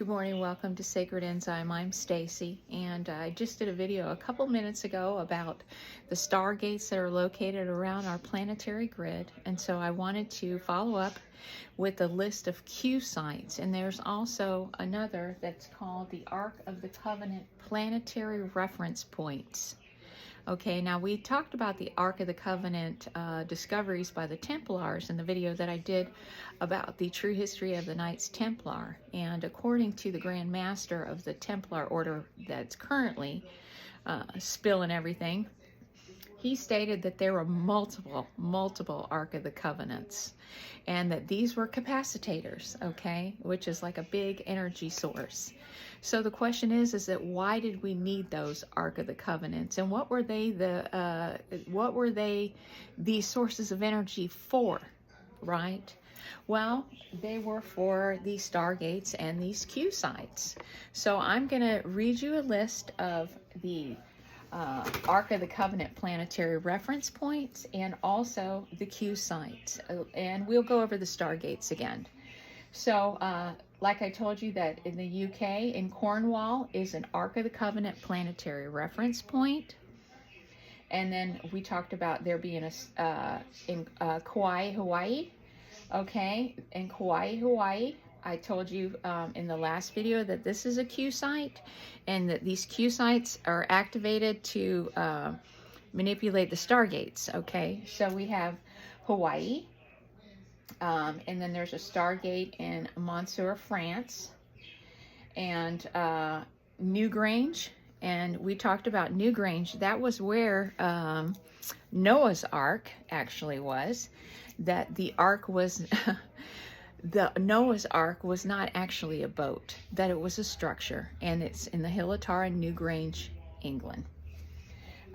Good morning, welcome to Sacred Enzyme. I'm Stacy, and I just did a video a couple minutes ago about the stargates that are located around our planetary grid, and so I wanted to follow up with a list of Q sites, and there's also another that's called the Ark of the Covenant Planetary Reference Points. Okay, now we talked about the Ark of the Covenant discoveries by the Templars in the video that I did about the true history of the Knights Templar. And according to the Grand Master of the Templar Order that's currently spilling everything, he stated that there were multiple Ark of the Covenants, and that these were capacitors, okay, which is like a big energy source. So the question is that why did we need those Ark of the Covenants, and what were they these sources of energy for, right? Well, they were for these stargates and these Q sites. So I'm going to read you a list of the Ark of the Covenant planetary reference points and also the Q sites, and we'll go over the stargates again. So like I told you, that in the UK, in Cornwall, is an Ark of the Covenant planetary reference point. And then we talked about there being in Kauai, Hawaii. Okay, in Kauai, Hawaii, I told you in the last video that this is a Q site, and that these Q sites are activated to manipulate the stargates. Okay, so we have Hawaii, and then there's a stargate in Montseur, France, and Newgrange. And we talked about Newgrange. That was where Noah's Ark actually was. That the Ark was, the Noah's Ark was not actually a boat, that it was a structure, and it's in the Hill of Tar in Newgrange, England.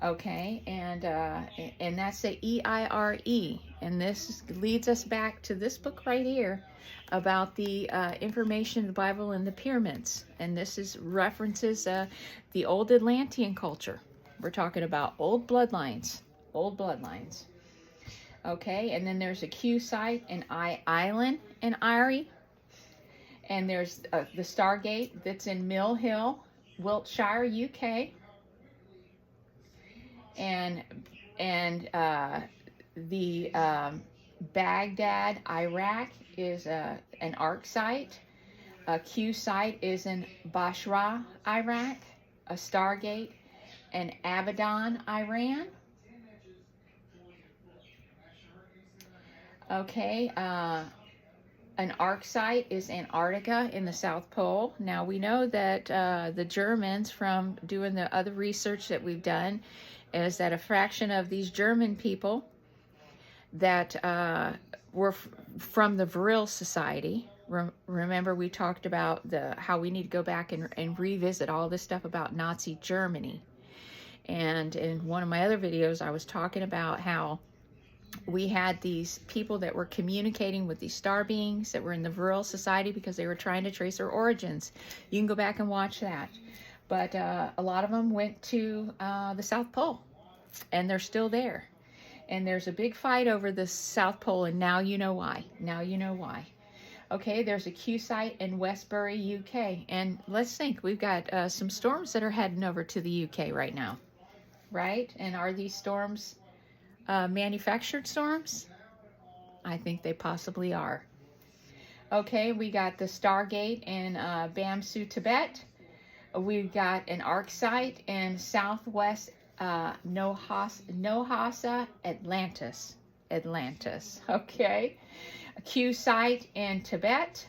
Okay, and that's the EIRE, and this leads us back to this book right here about the information in the Bible and the pyramids, and this is references the old Atlantean culture. We're talking about old bloodlines. Okay, and then there's a Q site in Island in Erie, and there's the Stargate that's in Mill Hill, Wiltshire, UK, and the Baghdad, Iraq is an Ark site. A Q site is in Basra, Iraq. A Stargate in Abadan, Iran. Okay, an Ark site is Antarctica in the South Pole. Now we know that the Germans, from doing the other research that we've done, is that a fraction of these German people that were from the Vril Society. Remember, we talked about how we need to go back and revisit all this stuff about Nazi Germany. And in one of my other videos, I was talking about how we had these people that were communicating with these star beings that were in the Vril Society because they were trying to trace their origins. You can go back and watch that. But a lot of them went to the South Pole, and they're still there. And there's a big fight over the South Pole, and now you know why. Now you know why. Okay, there's a Q site in Westbury, UK. And let's think, we've got some storms that are heading over to the UK right now, right? And are these storms manufactured storms? I think they possibly are. Okay, we got the Stargate in Bamsu, Tibet. We've got an Ark site in Southwest Nohasa, Atlantis. Okay, a Q site in Tibet.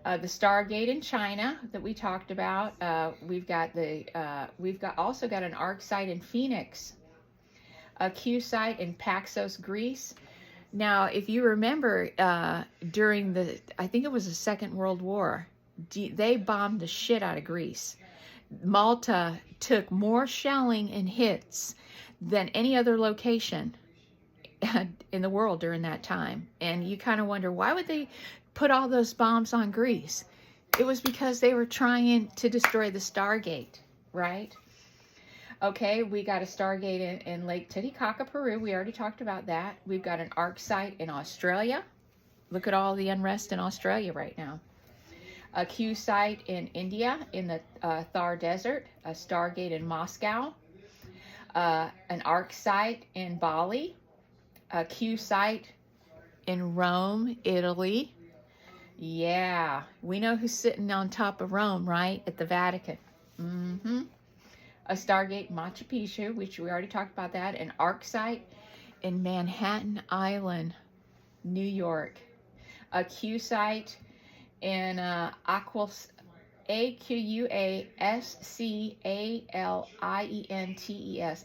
The Stargate in China that we talked about. We've also got an Ark site in Phoenix. A Q site in Paxos, Greece. Now, if you remember, during I think it was the Second World War, they bombed the shit out of Greece. Malta took more shelling and hits than any other location in the world during that time. And you kind of wonder, why would they put all those bombs on Greece? It was because they were trying to destroy the Stargate, right? Okay, we got a Stargate in Lake Titicaca, Peru. We already talked about that. We've got an Ark site in Australia. Look at all the unrest in Australia right now. a Q site in India in the Thar Desert, a Stargate in Moscow, an ARC site in Bali, a Q site in Rome, Italy. Yeah, we know who's sitting on top of Rome, right? At the Vatican. A Stargate Machu Picchu, which we already talked about that. An ARC site in Manhattan Island, New York. A Q site in Aquascalientes,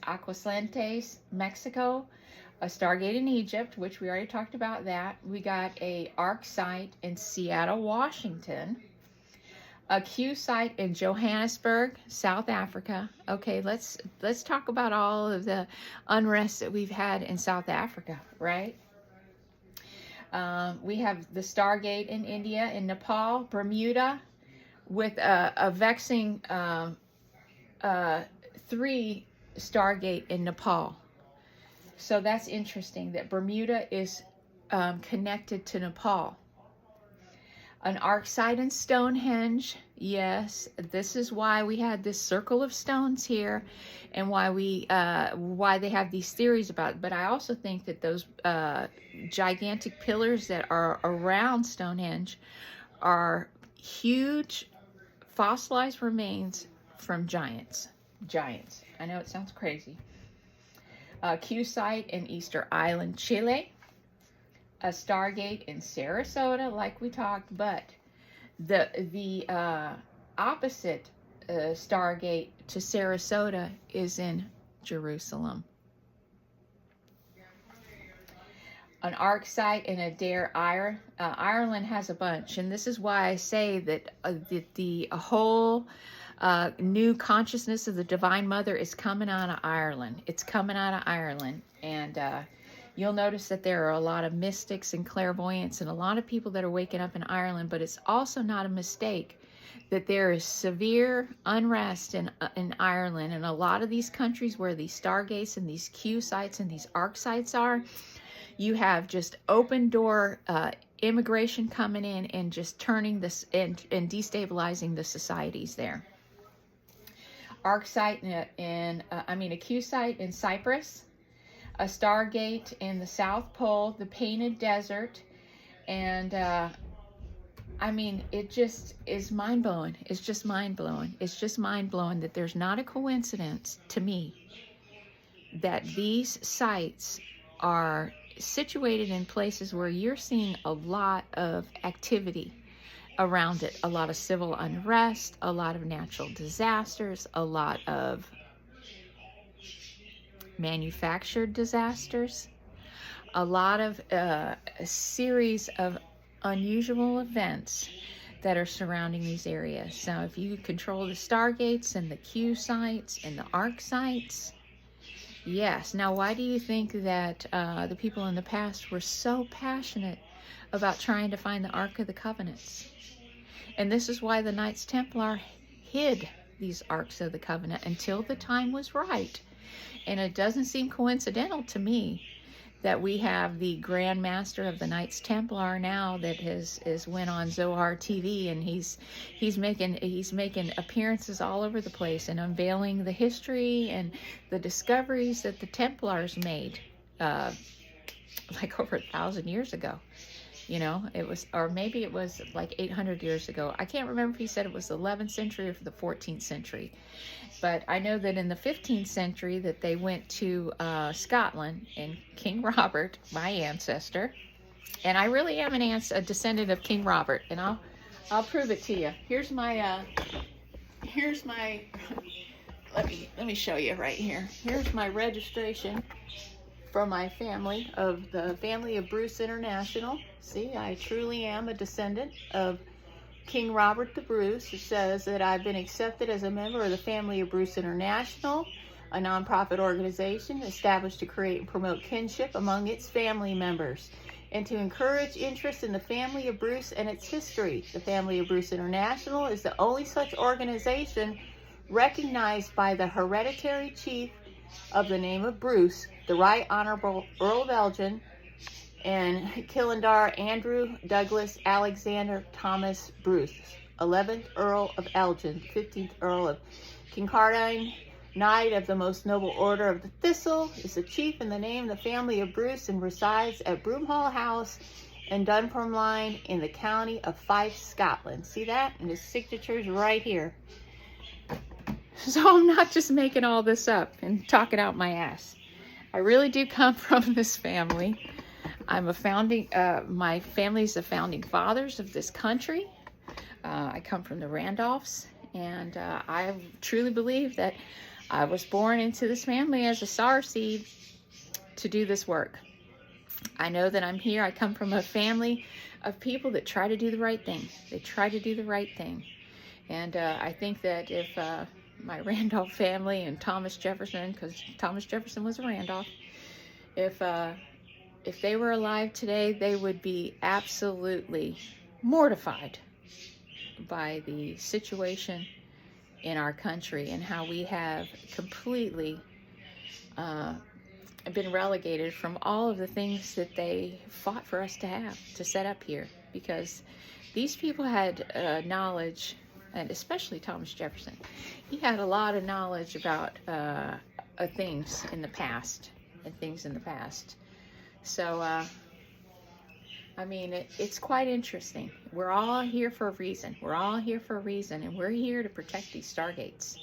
Aquascalientes, Mexico. A Stargate in Egypt, which we already talked about that. We got a ARC site in Seattle, Washington. A Q site in Johannesburg, South Africa. Okay, let's talk about all of the unrest that we've had in South Africa, right? We have the Stargate in India, in Nepal, Bermuda, with a vexing 3 Stargate in Nepal. So that's interesting that Bermuda is connected to Nepal. An ARC site in Stonehenge. Yes, this is why we had this circle of stones here, and why they have these theories about it. But I also think that those gigantic pillars that are around Stonehenge are huge fossilized remains from giants. I know it sounds crazy. A Q site in Easter Island, Chile. A Stargate in Sarasota, like we talked, but the opposite Stargate to Sarasota is in Jerusalem. An ARC site in Adair, Ireland. Ireland has a bunch, and this is why I say that the whole new consciousness of the Divine Mother is coming out of Ireland. It's coming out of Ireland, and you'll notice that there are a lot of mystics and clairvoyants and a lot of people that are waking up in Ireland, but it's also not a mistake that there is severe unrest in Ireland, and a lot of these countries where these Stargates and these Q sites and these ARC sites are, you have just open door immigration coming in and just turning this and destabilizing the societies there. ARC site a Q site in Cyprus, a Stargate in the South Pole, the Painted Desert, and it just is mind-blowing. It's just mind-blowing. It's just mind-blowing that there's not a coincidence to me that these sites are situated in places where you're seeing a lot of activity around it, a lot of civil unrest, a lot of natural disasters, a lot of manufactured disasters, a lot of a series of unusual events that are surrounding these areas. Now, if you control the Stargates and the Q sites and the ARC sites, yes. Now, why do you think that the people in the past were so passionate about trying to find the Ark of the Covenants? And this is why the Knights Templar hid these Arks of the Covenant until the time was right. And it doesn't seem coincidental to me that we have the Grand Master of the Knights Templar now that is went on Zohar TV, and he's making appearances all over the place and unveiling the history and the discoveries that the Templars made like over 1,000 years ago. You know, it was, or maybe it was like 800 years ago. I can't remember if he said it was the 11th century or the 14th century. But I know that in the 15th century that they went to Scotland, and King Robert, my ancestor, and I really am a descendant of King Robert, and I'll prove it to you. Here's my let me show you right here. Here's my registration for my family, of the family of Bruce International. See, I truly am a descendant of King Robert the Bruce. It says that I've been accepted as a member of the family of Bruce International, a nonprofit organization established to create and promote kinship among its family members and to encourage interest in the family of Bruce and its history. The family of Bruce International is the only such organization recognized by the hereditary chief of the name of Bruce, the Right Honorable Earl of Elgin, and Killendar Andrew Douglas Alexander Thomas Bruce. 11th Earl of Elgin, 15th Earl of Kincardine, Knight of the Most Noble Order of the Thistle, is the chief in the name of the family of Bruce and resides at Broomhall House in Dunfermline in the county of Fife, Scotland. See that? And his signature's right here. So I'm not just making all this up and talking out my ass. I really do come from this family. I'm a founding, my family's the founding fathers of this country. I come from the Randolphs, and I truly believe that I was born into this family as a star seed to do this work. I know that I'm here. I come from a family of people that try to do the right thing. They try to do the right thing. And I think that if my Randolph family and Thomas Jefferson, because Thomas Jefferson was a Randolph, if they were alive today, they would be absolutely mortified by the situation in our country and how we have completely been relegated from all of the things that they fought for us to have, to set up here. Because these people had knowledge, and especially Thomas Jefferson, he had a lot of knowledge about things in the past, So, I mean, it's quite interesting. We're all here for a reason. We're all here for a reason, and we're here to protect these Stargates,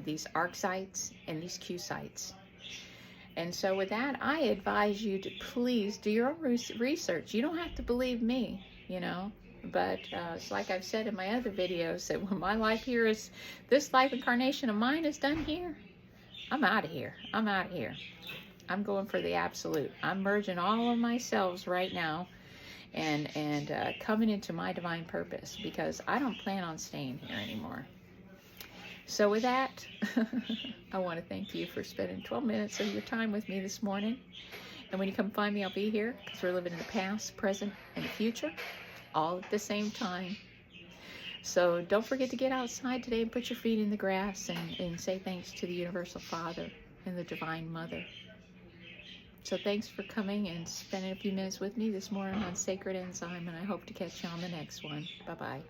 these arc sites, and these Q sites. And so with that, I advise you to please do your own research. You don't have to believe me, you know, but it's like I've said in my other videos, that when my life here is, this life incarnation of mine is done here, I'm out of here. I'm out of here. I'm going for the absolute. I'm merging all of my selves right now and coming into my divine purpose, because I don't plan on staying here anymore. So with that, I want to thank you for spending 12 minutes of your time with me this morning. And when you come find me, I'll be here, because we're living in the past, present, and the future, all at the same time. So don't forget to get outside today and put your feet in the grass and say thanks to the Universal Father and the Divine Mother. So thanks for coming and spending a few minutes with me this morning on Sacred Enzyme, and I hope to catch you on the next one. Bye-bye.